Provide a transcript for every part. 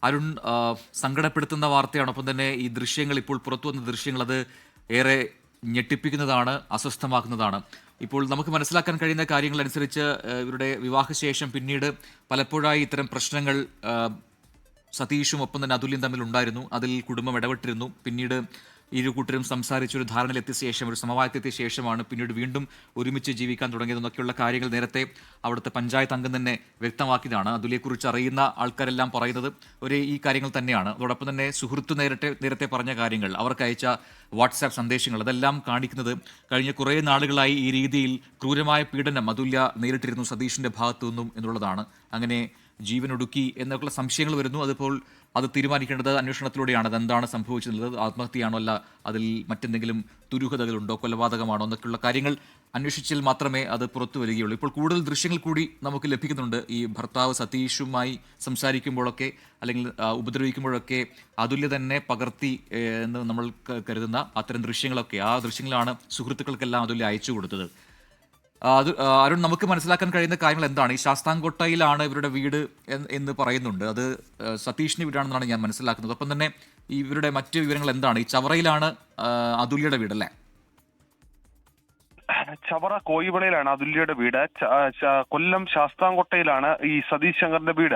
അരുൺ, സങ്കടപ്പെടുത്തുന്ന വാർത്തയാണ്. ഒപ്പം തന്നെ ഈ ദൃശ്യങ്ങൾ, ഇപ്പോൾ പുറത്തു വന്ന ദൃശ്യങ്ങൾ, അത് ഏറെ ഞെട്ടിപ്പിക്കുന്നതാണ്, അസ്വസ്ഥമാക്കുന്നതാണ്. ഇപ്പോൾ നമുക്ക് മനസ്സിലാക്കാൻ കഴിയുന്ന കാര്യങ്ങളനുസരിച്ച് ഇവരുടെ വിവാഹശേഷം പിന്നീട് പലപ്പോഴായി ഇത്തരം പ്രശ്നങ്ങൾ സതീഷും ഒപ്പം തന്നെ അതുല്യം തമ്മിൽ ഉണ്ടായിരുന്നു. അതിൽ കുടുംബം ഇടപെട്ടിരുന്നു. പിന്നീട് ഇരു കൂട്ടരും സംസാരിച്ച് ഒരു ധാരണയിലെത്തിയ ശേഷം, ഒരു സമവായത്തെത്തിയ ശേഷമാണ് പിന്നീട് വീണ്ടും ഒരുമിച്ച് ജീവിക്കാൻ തുടങ്ങിയതെന്നൊക്കെയുള്ള കാര്യങ്ങൾ നേരത്തെ അവിടുത്തെ പഞ്ചായത്ത് അംഗം തന്നെ വ്യക്തമാക്കിയതാണ്. അതുല്യെക്കുറിച്ച് അറിയുന്ന ആൾക്കാരെല്ലാം പറയുന്നത് ഈ കാര്യങ്ങൾ തന്നെയാണ്. അതോടൊപ്പം തന്നെ സുഹൃത്ത് നേരത്തെ പറഞ്ഞ കാര്യങ്ങൾ, അവർക്ക് അയച്ച വാട്സാപ്പ് സന്ദേശങ്ങൾ, അതെല്ലാം കാണിക്കുന്നത് കഴിഞ്ഞ കുറേ നാളുകളായി ഈ രീതിയിൽ ക്രൂരമായ പീഡനം അതുല്യ നേരിട്ടിരുന്നു സതീഷിന്റെ ഭാഗത്തു നിന്നും എന്നുള്ളതാണ്. അങ്ങനെ ജീവനൊടുക്കി എന്നൊക്കെയുള്ള സംശയങ്ങൾ വരുന്നു. അതിപ്പോൾ അത് തീരുമാനിക്കേണ്ടത് അന്വേഷണത്തിലൂടെയാണ്. അതെന്താണ് സംഭവിച്ചത്, ആത്മഹത്യയാണോ, അല്ല അതിൽ മറ്റെന്തെങ്കിലും ദുരൂഹതകളുണ്ടോ, കൊലപാതകമാണോ എന്നൊക്കെയുള്ള കാര്യങ്ങൾ അന്വേഷിച്ചാൽ മാത്രമേ അത് പുറത്തു വരികയുള്ളൂ. ഇപ്പോൾ കൂടുതൽ ദൃശ്യങ്ങൾ കൂടി നമുക്ക് ലഭിക്കുന്നുണ്ട്. ഈ ഭർത്താവ് സതീഷുമായി സംസാരിക്കുമ്പോഴൊക്കെ അല്ലെങ്കിൽ ഉപദ്രവിക്കുമ്പോഴൊക്കെ അതുല്യ തന്നെ പകർത്തി എന്ന് നമ്മൾ കരുതുന്ന അത്തരം ദൃശ്യങ്ങളൊക്കെ, ആ ദൃശ്യങ്ങളാണ് സുഹൃത്തുക്കൾക്കെല്ലാം അതുല്യ അയച്ചു കൊടുത്തത്. അരുൺ, നമുക്ക് മനസ്സിലാക്കാൻ കഴിയുന്ന കാര്യങ്ങൾ എന്താണ്? ഈ ശാസ്താംകോട്ടയിലാണ് ഇവരുടെ വീട് എന്ന് പറയുന്നുണ്ട്. അത് സതീഷിന്റെ വീടാണെന്നാണ് ഞാൻ മനസ്സിലാക്കുന്നത്. ഒപ്പം തന്നെ ഇവരുടെ മറ്റ് വിവരങ്ങൾ എന്താണ്? ഈ ചവറയിലാണ് അതുല്യയുടെ വീടല്ലേ? ചവറ കോയിവിളയിലാണ് അതുല്യയുടെ വീട്. കൊല്ലം ശാസ്താംകോട്ടയിലാണ് ഈ സതീഷ് ശങ്കറിന്റെ വീട്.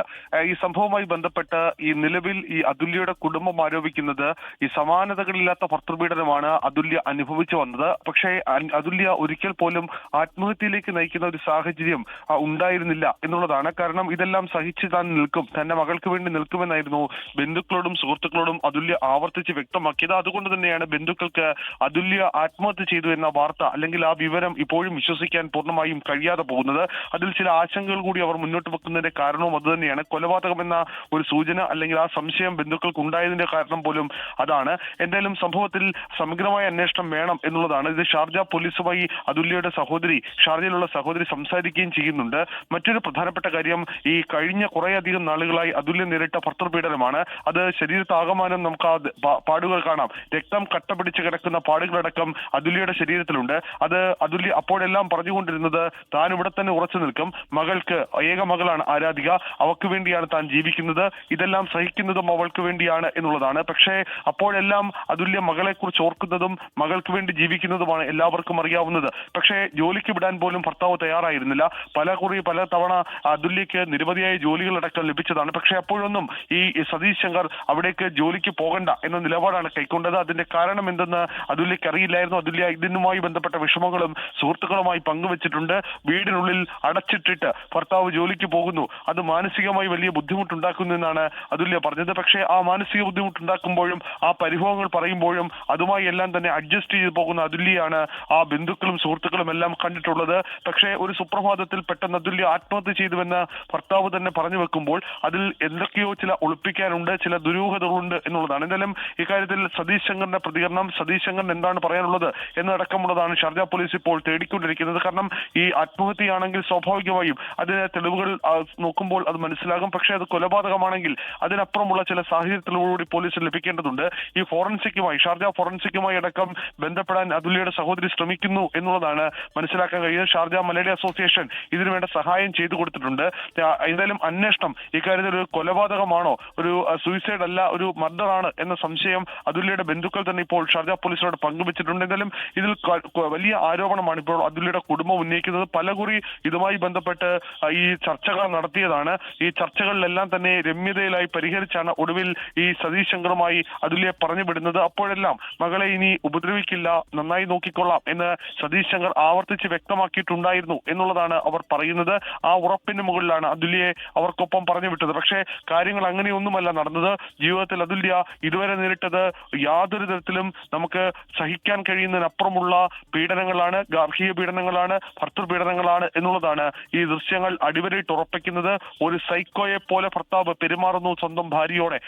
ഈ സംഭവവുമായി ബന്ധപ്പെട്ട് ഈ നിലവിൽ ഈ അതുല്യയുടെ കുടുംബം ആരോപിക്കുന്നത് ഈ സമാനതകളില്ലാത്ത ഭർത്തൃപീഡനമാണ് അതുല്യ അനുഭവിച്ചു വന്നത്. പക്ഷേ അതുല്യ ഒരിക്കൽ പോലും ആത്മഹത്യയിലേക്ക് നയിക്കുന്ന ഒരു സാഹചര്യം ഉണ്ടായിരുന്നില്ല എന്നുള്ളതാണ്. കാരണം ഇതെല്ലാം സഹിച്ച് താൻ നിൽക്കും, തന്റെ മകൾക്ക് വേണ്ടി നിൽക്കുമെന്നായിരുന്നു ബന്ധുക്കളോടും സുഹൃത്തുക്കളോടും അതുല്യ ആവർത്തിച്ച് വ്യക്തമാക്കിയത്. അതുകൊണ്ട് തന്നെയാണ് ബന്ധുക്കൾക്ക് അതുല്യ ആത്മഹത്യ ചെയ്തു എന്ന വാർത്ത അല്ലെങ്കിൽ ആ വിവരം ഇപ്പോഴും വിശ്വസിക്കാൻ പൂർണ്ണമായും കഴിയാതെ പോകുന്നത്. അതിൽ ചില ആശങ്കകൾ കൂടി അവർ മുന്നോട്ട് വെക്കുന്നതിന്റെ കാരണവും അതുതന്നെയാണ്. കൊലപാതകം എന്ന ഒരു സൂചന അല്ലെങ്കിൽ ആ സംശയം ബന്ധുക്കൾക്ക് ഉണ്ടായതിന്റെ കാരണം പോലും അതാണ്. എന്തായാലും സംഭവത്തിൽ സമഗ്രമായ അന്വേഷണം വേണം എന്നുള്ളതാണ്. ഇത് ഷാർജ പോലീസുമായി അതുല്യയുടെ സഹോദരി, ഷാർജയിലുള്ള സഹോദരി സംസാരിക്കുകയും ചെയ്യുന്നുണ്ട്. മറ്റൊരു പ്രധാനപ്പെട്ട കാര്യം, ഈ കഴിഞ്ഞ കുറേയധികം നാളുകളായി അതുല്യ നേരിട്ട ഭർത്തൃപീഡനമാണ്. അത് ശരീരത്താകമാനം നമുക്ക് ആ പാടുകൾ കാണാം. രക്തം കട്ട പിടിച്ച് കിടക്കുന്ന പാടുകളടക്കം അതുല്യയുടെ ശരീരത്തിലുണ്ട്. അത് അതുല്യ അപ്പോഴെല്ലാം പറഞ്ഞുകൊണ്ടിരുന്നത് താൻ ഇവിടെ തന്നെ ഉറച്ചു നിൽക്കും, മകൾക്ക്, ഏക മകളാണ് ആരാധിക, അവൾക്ക് വേണ്ടിയാണ് താൻ ജീവിക്കുന്നത്, ഇതെല്ലാം സഹിക്കുന്നതും അവൾക്ക് വേണ്ടിയാണ് എന്നുള്ളതാണ്. പക്ഷേ അപ്പോഴെല്ലാം അതുല്യ മകളെ കുറിച്ച് ഓർക്കുന്നതും മകൾക്ക് വേണ്ടി ജീവിക്കുന്നതുമാണ് എല്ലാവർക്കും അറിയാവുന്നത്. പക്ഷേ ജോലിക്ക് വിടാൻ പോലും ഭർത്താവ് തയ്യാറായിരുന്നില്ല. പല തവണ അതുല്യക്ക് നിരവധിയായ ജോലികളടക്കം ലഭിച്ചതാണ്. പക്ഷേ അപ്പോഴൊന്നും ഈ സതീഷ് ശങ്കർ അവിടേക്ക് ജോലിക്ക് പോകണ്ട എന്ന നിലപാടാണ് കൈക്കൊണ്ടത്. അതിന്റെ കാരണം എന്തെന്ന് അതുല്യക്ക് അറിയില്ലായിരുന്നു. അതുല്യ ഇതിനുമായി ബന്ധപ്പെട്ട വിഷമങ്ങളും സുഹൃത്തുക്കളുമായി പങ്കുവച്ചിട്ടുണ്ട്. വീടിനുള്ളിൽ അടച്ചിട്ടിട്ട് ഭർത്താവ് ജോലിക്ക് പോകുന്നു, അത് മാനസികമായി വലിയ ബുദ്ധിമുട്ടുണ്ടാക്കുന്നു എന്നാണ് അതുല്യ പറഞ്ഞത്. പക്ഷേ ആ മാനസിക ബുദ്ധിമുട്ടുണ്ടാക്കുമ്പോഴും ആ പരിഭവങ്ങൾ പറയുമ്പോഴും അതുമായി എല്ലാം തന്നെ അഡ്ജസ്റ്റ് ചെയ്ത് പോകുന്ന അതുല്യാണ് ആ ബന്ധുക്കളും സുഹൃത്തുക്കളും എല്ലാം കണ്ടിട്ടുള്ളത്. പക്ഷേ ഒരു സുപ്രഭാതത്തിൽ പെട്ടെന്ന് അതുല്യ ആത്മഹത്യ ചെയ്തുവെന്ന് ഭർത്താവ് തന്നെ പറഞ്ഞു വെക്കുമ്പോൾ അതിൽ എന്തൊക്കെയോ ചില ഒളിപ്പിക്കാനുണ്ട്, ചില ദുരൂഹതകളുണ്ട് എന്നുള്ളതാണ്. എന്തായാലും ഇക്കാര്യത്തിൽ സതീഷ് ശങ്കറിന്റെ പ്രതികരണം, സതീഷ് ശങ്കറിന് എന്താണ് പറയാനുള്ളത് എന്നടക്കമുള്ളതാണ് ഷാർജ പോലീസ് ഇപ്പോൾ തേടിക്കൊണ്ടിരിക്കുന്നത്. കാരണം ഈ ആത്മഹത്യയാണെങ്കിൽ സ്വാഭാവികമായും അതിന് തെളിവുകൾ നോക്കുമ്പോൾ അത് മനസ്സിലാകും. പക്ഷേ അത് കൊലപാതകമാണെങ്കിൽ അതിനപ്പുറമുള്ള ചില സാഹചര്യത്തിലൂടെ പോലീസിന് ലഭിക്കേണ്ടതുണ്ട്. ഈ ഫോറൻസിക്കുമായി, ഷാർജ ഫോറൻസിക്കുമായി അടക്കം ബന്ധപ്പെടാൻ അതുല്യയുടെ സഹോദരി ശ്രമിക്കുന്നു എന്നുള്ളതാണ് മനസ്സിലാക്കാൻ കഴിയുന്നത്. ഷാർജ മലയാളി അസോസിയേഷൻ ഇതിനുവേണ്ട സഹായം ചെയ്തു കൊടുത്തിട്ടുണ്ട്. എന്തായാലും അന്വേഷണം ഇക്കാര്യത്തിൽ ഒരു കൊലപാതകമാണോ, ഒരു സൂയിസൈഡ് അല്ല, ഒരു മർഡർ ആണ് എന്ന സംശയം അതുല്യയുടെ ബന്ധുക്കൾ തന്നെ ഇപ്പോൾ ഷാർജ പോലീസിനോട് പങ്കുവച്ചിട്ടുണ്ട്. എന്തായാലും ഇതിൽ വലിയ ആരോപണമാണ് ഇപ്പോൾ അതുല്യയുടെ കുടുംബം ഉന്നയിക്കുന്നത്. പലകുറി ഇതുമായി ബന്ധപ്പെട്ട് ഈ ചർച്ചകൾ നടത്തിയതാണ്. ഈ ചർച്ചകളിലെല്ലാം തന്നെ രമ്യതയിലായി പരിഹരിച്ചാണ് ഒടുവിൽ ഈ സതീഷ് ശങ്കറുമായി അതുല്യ പറഞ്ഞു വിടുന്നത്. അപ്പോഴെല്ലാം മകളെ ഇനി ഉപദ്രവിക്കില്ല, നന്നായി നോക്കിക്കൊള്ളാം എന്ന് സതീഷ് ശങ്കർ ആവർത്തിച്ച് വ്യക്തമാക്കിയിട്ടുണ്ടായിരുന്നു എന്നുള്ളതാണ് അവർ പറയുന്നത്. ആ ഉറപ്പിന് മുകളിലാണ് അതുല്യയെ അവർക്കൊപ്പം പറഞ്ഞു വിട്ടത്. പക്ഷേ കാര്യങ്ങൾ അങ്ങനെയൊന്നുമല്ല നടന്നത്. ജീവിതത്തിൽ അതുല്യ ഇതുവരെ നേരിട്ടത് യാതൊരു തരത്തിലും നമുക്ക് സഹിക്കാൻ കഴിയുന്നതിനപ്പുറമുള്ള പീഡനങ്ങളാണ്, ഗാർഹിക പീഡനങ്ങളാണ്, ഭർത്തൃപീഡനങ്ങളാണ് എന്നുള്ളതാണ് ഈ ദൃശ്യങ്ങൾ അടിവരയിട്ട് ഉറപ്പിക്കുന്നത്. ഒരു സൈക്കോയെ പോലെ ഭർത്താവ് പെരുമാറുന്നു സ്വന്തം ഭാര്യയോടെ.